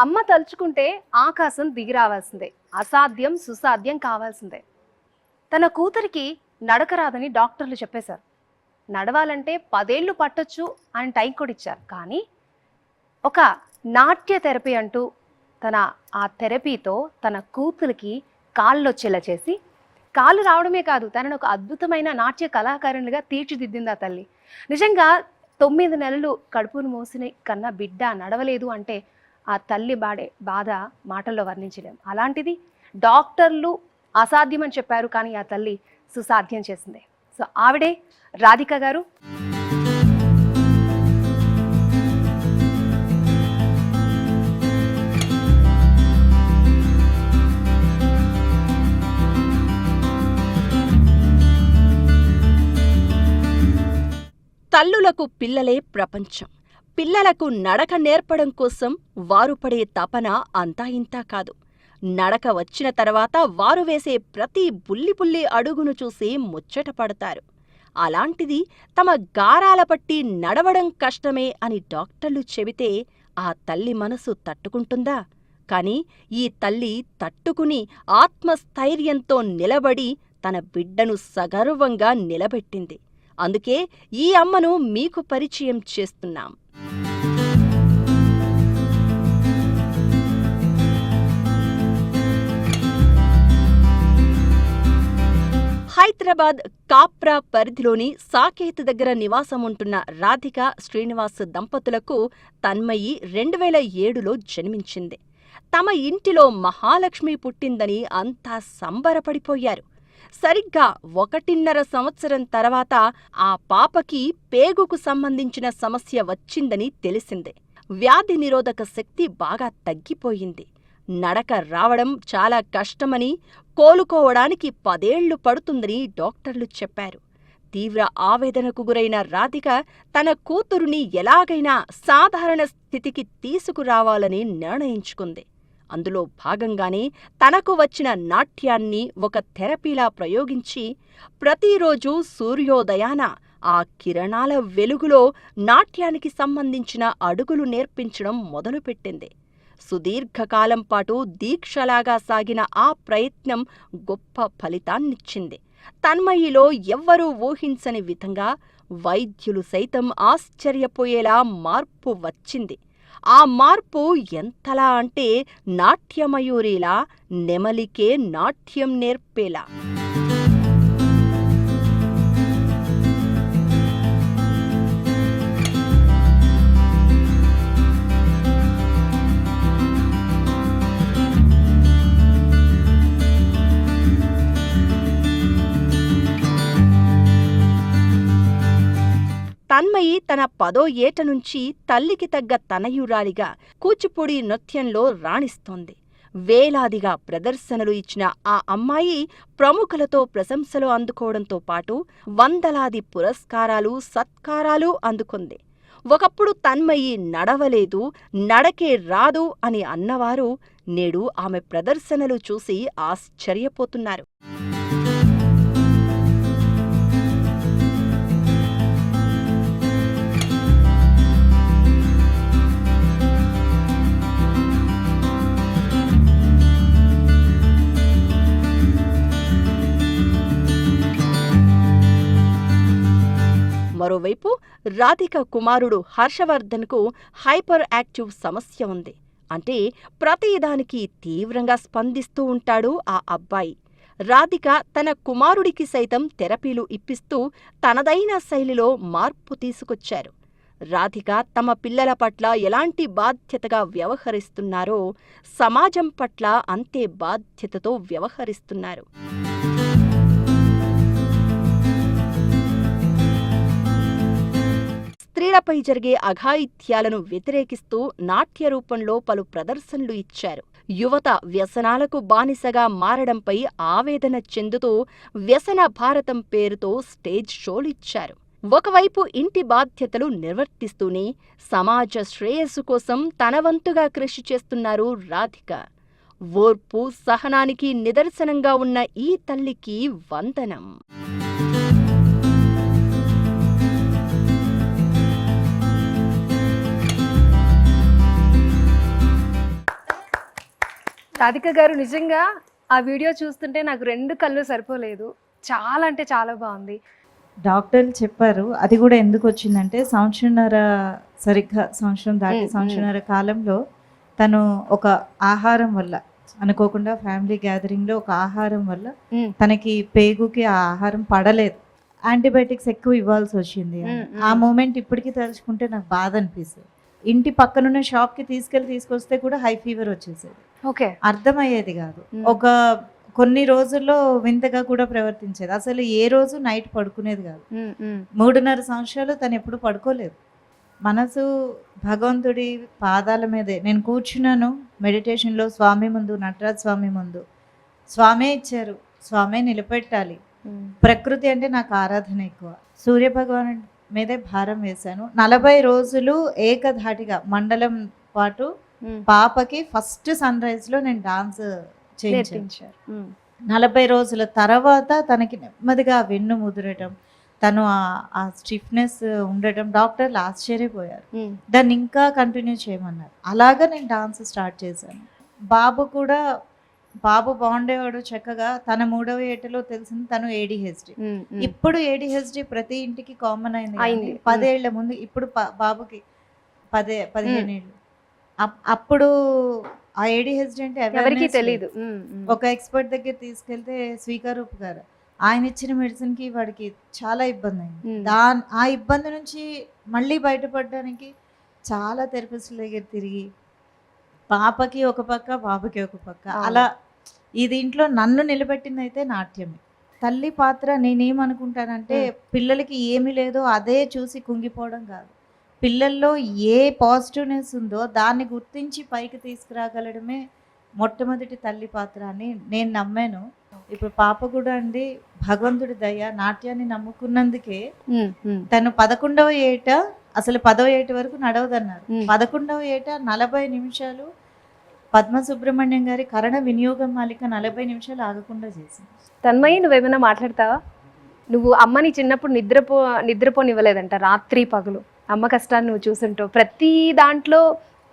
అమ్మ తలుచుకుంటే ఆకాశం దిగి రావాల్సిందే, అసాధ్యం సుసాధ్యం కావాల్సిందే. తన కూతురికి నడక రాదని డాక్టర్లు చెప్పేశారు. నడవాలంటే 10 ఏళ్ళు పట్టొచ్చు అని టైం కూడా ఇచ్చారు. కానీ ఒక నాట్య థెరపీ అంటూ ఆ థెరపీతో తన కూతురికి కాళ్ళు వచ్చేలా చేసి, కాళ్ళు రావడమే కాదు, తనను ఒక అద్భుతమైన నాట్య కళాకారునిగా తీర్చిదిద్దింది ఆ తల్లి. నిజంగా 9 నెలలు కడుపును మోసిన కన్నా బిడ్డ నడవలేదు అంటే ఆ తల్లి బాధ మాటల్లో వర్ణించలేం. అలాంటిది డాక్టర్లు అసాధ్యమని చెప్పారు, కానీ ఆ తల్లి సుసాధ్యం చేసింది. సో ఆవిడే రాధిక గారు. తల్లులకు పిల్లలే ప్రపంచం. పిల్లలకు నడక నేర్పడం కోసం వారు పడే తపన అంతా ఇంతా కాదు. నడక వచ్చిన తర్వాత వారు వేసే ప్రతి బుల్లి అడుగును చూసి ముచ్చటపడతారు. అలాంటిది తమ గారాల పట్టి నడవడం కష్టమే అని డాక్టర్లు చెబితే ఆ తల్లి మనసు తట్టుకుంటుందా? కాని ఈ తల్లి తట్టుకుని ఆత్మస్థైర్యంతో నిలబడి తన బిడ్డను సగర్వంగా నిలబెట్టింది. అందుకే ఈ అమ్మను మీకు పరిచయం చేస్తున్నాం. హైదరాబాద్ కాప్రా పరిధిలోని సాకేత్ దగ్గర నివాసముంటున్న రాధిక శ్రీనివాస్ దంపతులకు తన్మయి 2007లో జన్మించింది. తమ ఇంటిలో మహాలక్ష్మి పుట్టిందని అంతా సంబరపడిపోయారు. సరిగ్గా 1.5 సంవత్సరం తర్వాత ఆ పాపకి పేగుకు సంబంధించిన సమస్య వచ్చిందని తెలిసింది. వ్యాధి నిరోధక శక్తి బాగా తగ్గిపోయింది. నడక రావడం చాలా కష్టమని, కోలుకోవడానికి 10 ఏళ్లు పడుతుందని డాక్టర్లు చెప్పారు. తీవ్ర ఆవేదనకు గురైన రాధిక తన కూతురుని ఎలాగైనా సాధారణ స్థితికి తీసుకురావాలని నిర్ణయించుకుంది. అందులో భాగంగానే తనకు వచ్చిన నాట్యాన్ని ఒక థెరపీలా ప్రయోగించి ప్రతిరోజూ సూర్యోదయాన ఆ కిరణాల వెలుగులో నాట్యానికి సంబంధించిన అడుగులు నేర్పించడం మొదలుపెట్టింది. సుదీర్ఘకాలం పాటు దీక్షలాగా సాగిన ఆ ప్రయత్నం గొప్ప ఫలితాన్నిచ్చింది. తన్మయిలో ఎవ్వరూ ఊహించని విధంగా వైద్యులు సైతం ఆశ్చర్యపోయేలా మార్పు వచ్చింది. ఆ మార్పు ఎంతలా అంటే నాట్యమయూరిలా, నెమలికే నాట్యం నేర్పేలా. తన్మయి తన 10వ ఏట నుంచి తల్లికి తగ్గ తనయురాలిగా కూచిపూడి నృత్యంలో రాణిస్తోంది. వేలాదిగా ప్రదర్శనలు ఇచ్చిన ఆ అమ్మాయి ప్రముఖులతో ప్రశంసలు అందుకోవడంతో పాటు వందలాది పురస్కారాలు, సత్కారాలు అందుకుంది. ఒకప్పుడు తన్మయి నడవలేదు, నడకే రాదు అని అన్నవారు నేడు ఆమె ప్రదర్శనలు చూసి ఆశ్చర్యపోతున్నారు. మరోవైపు రాధిక కుమారుడు హర్షవర్ధన్కు హైపర్ యాక్టివ్ సమస్య ఉంది. అంటే ప్రతిదానికి తీవ్రంగా స్పందిస్తూ ఉంటాడు ఆ అబ్బాయి. రాధిక తన కుమారుడికి సైతం థెరపీలు ఇప్పిస్తూ తనదైన శైలిలో మార్పు తీసుకొచ్చారు. రాధిక తమ పిల్లల పట్ల ఎలాంటి బాధ్యతగా వ్యవహరిస్తున్నారో సమాజం పట్ల అంతే బాధ్యతతో వ్యవహరిస్తున్నారు. స్త్రీలపై జరిగే అఘాయిత్యాలను వ్యతిరేకిస్తూ నాట్య రూపంలో పలు ప్రదర్శనలు ఇచ్చారు. యువత వ్యసనాలకు బానిసగా మారడంపై ఆవేదన చెందుతూ వ్యసన భారతం పేరుతో స్టేజ్ షోలిచ్చారు. ఒకవైపు ఇంటి బాధ్యతలు నిర్వర్తిస్తూనే సమాజ శ్రేయస్సు కోసం తనవంతుగా కృషి చేస్తున్నారు రాధిక. ఓర్పు, సహనానికి నిదర్శనంగా ఉన్న ఈ తల్లికి వందనం. రాధిక గారు నిజంగా ఆ వీడియో చూస్తుంటే నాకు 2 కళ్ళు సరిపోలేదు. చాలా అంటే చాలా బాగుంది. డాక్టర్లు చెప్పారు. అది కూడా ఎందుకు వచ్చిందంటే సరిగ్గా సంవత్సరం దాటి సంవత్సరన్నర కాలంలో తను ఒక ఆహారం వల్ల అనుకోకుండా ఫ్యామిలీ గ్యాదరింగ్లో ఒక ఆహారం వల్ల తనకి పేగుకి ఆ ఆహారం పడలేదు. యాంటీబయాటిక్స్ ఎక్కువ ఇవ్వాల్సి వచ్చింది. ఆ మూమెంట్ ఇప్పటికీ తలుచుకుంటే నాకు బాధ అనిపిస్తుంది. ఇంటి పక్కనున్న షాప్కి తీసుకొస్తే కూడా హై ఫీవర్ వచ్చేసేది. ఓకే. అర్థమయ్యేది కాదు. ఒక కొన్ని రోజుల్లో వింతగా కూడా ప్రవర్తించేది. అసలు ఏ రోజు నైట్ పడుకునేది కాదు. 3.5 సంవత్సరాలు తను ఎప్పుడు పడుకోలేదు. మనసు భగవంతుడి పాదాల మీదే. నేను కూర్చున్నాను మెడిటేషన్లో స్వామి ముందు, నటరాజ స్వామి ముందు. స్వామే ఇచ్చారు, స్వామే నిలబెట్టాలి. ప్రకృతి అంటే నాకు ఆరాధన ఎక్కువ. సూర్య భగవాను మీదే భారం వేశాను. 40 రోజులు ఏకధాటిగా మండలం పాటు పాపకి ఫస్ట్ సన్ రైజ్ లో నేను డాన్స్ చేయించాను. 40 రోజుల తర్వాత తనకి నెమ్మదిగా వెన్ను ముదిరటం, తను ఆ స్టిఫ్నెస్ ఉండటం డాక్టర్లు ఆశ్చర్యపోయారు. దాన్ని ఇంకా కంటిన్యూ చేయమన్నారు. అలాగా నేను డాన్స్ స్టార్ట్ చేశాను. బాబు బాగుండేవాడు చక్కగా. తన 3వ ఏటలో తెలిసింది తను ADHD. ఇప్పుడు ADHD ప్రతి ఇంటికి కామన్ అయింది. 10 ఏళ్ల ముందు, ఇప్పుడు బాబుకి 15 ఏళ్ళు. అప్పుడు ఆ ADHD అంటే ఎవరికి తెలియదు. ఒక ఎక్స్పర్ట్ దగ్గర తీసుకెళ్తే స్వీకారూప్ గారు ఆయన ఇచ్చిన మెడిసిన్ కి వాడికి చాలా ఇబ్బంది అయింది. ఆ ఇబ్బంది నుంచి మళ్ళీ బయటపడడానికి చాలా థెరపిస్టుల దగ్గర తిరిగి పాపకి ఒక పక్క, బాబుకి ఒక పక్క, అలా ఈ దీంట్లో నన్ను నిలబెట్టింది అయితే నాట్యమే. తల్లి పాత్ర నేనేమనుకుంటానంటే పిల్లలకి ఏమీ లేదో అదే చూసి కుంగిపోవడం కాదు. పిల్లల్లో ఏ పాజిటివ్నెస్ ఉందో దాన్ని గుర్తించి పైకి తీసుకురాగలడమే మొట్టమొదటి తల్లి పాత్ర అని నేను నమ్మాను. ఇప్పుడు పాప కూడా అండి భగవంతుడి దయ, నాట్యాన్ని నమ్ముకున్నందుకే తను 11వ ఏట, అసలు 10వ ఏట వరకు నడవదన్నారు. 11వ ఏట 40 నిమిషాలు పద్మ సుబ్రహ్మణ్యం గారి కరణ వినియోగం మాలిక 40 నిమిషాలు ఆగకుండా చేసింది. తన్మయి, నువ్వేమైనా మాట్లాడతావా? నువ్వు అమ్మని చిన్నప్పుడు నిద్రపోనివ్వలేదంట, రాత్రి పగలు. అమ్మ కష్టాన్ని నువ్వు చూసుంటావు. ప్రతి దాంట్లో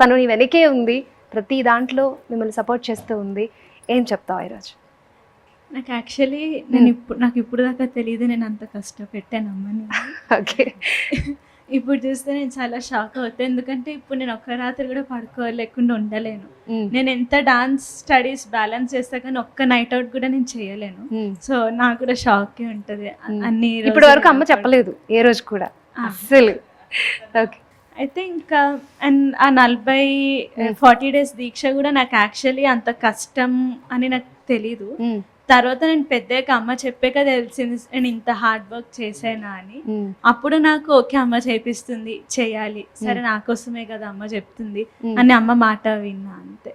తను నీ వెనకే ఉంది, ప్రతి దాంట్లో మిమ్మల్ని సపోర్ట్ చేస్తూ ఉంది. ఏం చెప్తావు ఈరోజు? నాకు యాక్చువల్లీ నాకు ఇప్పుడు దాకా తెలియదు నేను అంత కష్టపెట్టాను అమ్మని. ఓకే. ఇప్పుడు చూస్తే నేను చాలా షాక్ అవుతాను. ఎందుకంటే ఇప్పుడు నేను ఒక్క రాత్రి కూడా పడుకోలేకుండా ఉండలేను. నేను ఎంత డాన్స్ స్టడీస్ బ్యాలెన్స్ చేస్తా కానీ ఒక్క నైట్ అవుట్ కూడా నేను చేయలేను. సో నాకు కూడా షాక్ ఉంటుంది. అన్ని ఇప్పటి వరకు అమ్మ చెప్పలేదు ఏ రోజు కూడా అస్సలు. ఓకే. అయితే ఇంకా ఆ 40-40 డేస్ దీక్ష కూడా నాకు యాక్చువల్లీ అంత కష్టం అని నాకు తెలీదు. తర్వాత నేను పెద్దగా అమ్మ చెప్పాక తెలిసింది నేను ఇంత హార్డ్ వర్క్ చేసానా అని. అప్పుడు నాకు ఓకే అమ్మ చేపిస్తుంది, చేయాలి, సరే నా కోసమే కదా అమ్మ చెప్తుంది అని అమ్మ మాట విన్నా అంతే.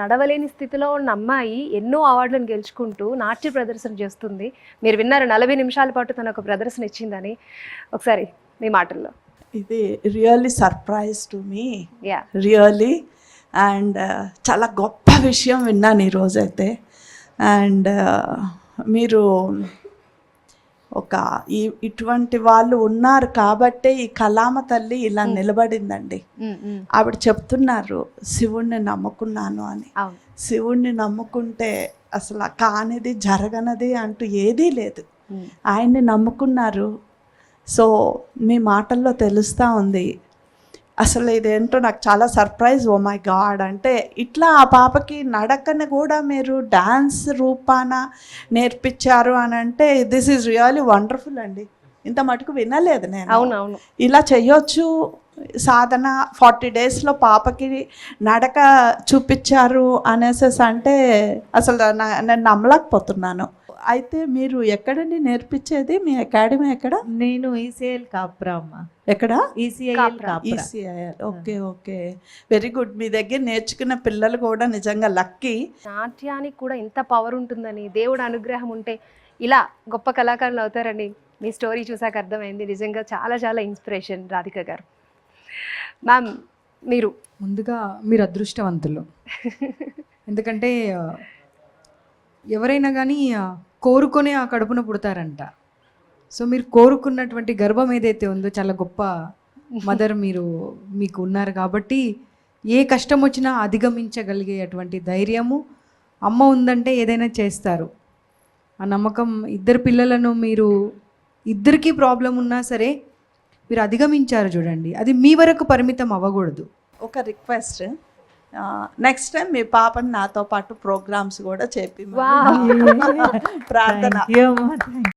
నడవలేని స్థితిలో ఉన్న అమ్మాయి ఎన్నో అవార్డులను గెలుచుకుంటూ నాట్య ప్రదర్శన చేస్తుంది. మీరు విన్నారు 40 నిమిషాల పాటు తన ఒక ప్రదర్శన ఇచ్చిందని. ఒకసారి మీ మాటల్లో. ఇది really surprise to me, yeah really. And చాలా గొప్ప విషయం విన్నాను ఈరోజైతే. అండ్ మీరు ఇటువంటి వాళ్ళు ఉన్నారు కాబట్టే ఈ కళామ తల్లి ఇలా నిలబడిందండి. ఆవిడ చెప్తున్నారు శివుణ్ణి నమ్ముకున్నాను అని. శివుణ్ణి నమ్ముకుంటే అసలు కానిది జరగనది అంటూ ఏదీ లేదు. ఆయన్ని నమ్ముకున్నారు. సో మీ మాటల్లో తెలుస్తూ ఉంది. అసలు ఇదేంటో నాకు చాలా సర్ప్రైజ్. Oh my God. అంటే ఇట్లా ఆ పాపకి నడకని కూడా మీరు డ్యాన్స్ రూపాన నేర్పించారు అని అంటే దిస్ ఈజ్ రియల్లీ వండర్ఫుల్ అండి. ఇంత మటుకు వినలేదు నేను. అవునవును, ఇలా చెయ్యొచ్చు సాధన. 40 డేస్లో పాపకి నడక చూపించారు అనేసి అంటే అసలు నేను నమ్మలేకపోతున్నాను. అయితే మీరు ఎక్కడండి నేర్పించేది? మీ అకాడమీ ఎక్కడ? నేను ECIL కాప్రా అమ్మ. ఎక్కడ? ECIL. Okay okay, very good. మీ దగ్గర నేర్చుకున్న పిల్లలు కూడా నిజంగా లక్కీ. నాట్యానికి కూడా ఇంత పవర్ ఉంటుందని, దేవుడు అనుగ్రహం ఉంటే ఇలా గొప్ప కళాకారులు అవుతారని మీ స్టోరీ చూసాక అర్థమైంది. నిజంగా చాలా చాలా ఇన్స్పిరేషన్ రాధిక గారు. మ్యామ్, ముందుగా మీరు అదృష్టవంతులు. ఎందుకంటే ఎవరైనా కానీ కోరుకొని ఆ కడుపున పుడతారంట. సో మీరు కోరుకున్నటువంటి గర్భం ఏదైతే ఉందో చాలా గొప్ప మదర్ మీకు ఉన్నారు కాబట్టి ఏ కష్టం వచ్చినా అధిగమించగలిగేటువంటి ధైర్యము, అమ్మ ఉందంటే ఏదైనా చేస్తారు. ఆ నమ్మకం ఇద్దరు పిల్లలను మీరు ఇద్దరికీ ప్రాబ్లం ఉన్నా సరే మీరు అధిగమించారు చూడండి. అది మీ వరకు పరిమితం అవ్వకూడదు. ఒక రిక్వెస్ట్, నెక్స్ట్ టైం మీ పాపని నాతో పాటు ప్రోగ్రామ్స్ కూడా చెప్పి వావ్. ప్రార్థన. Thank you, అమ్మా.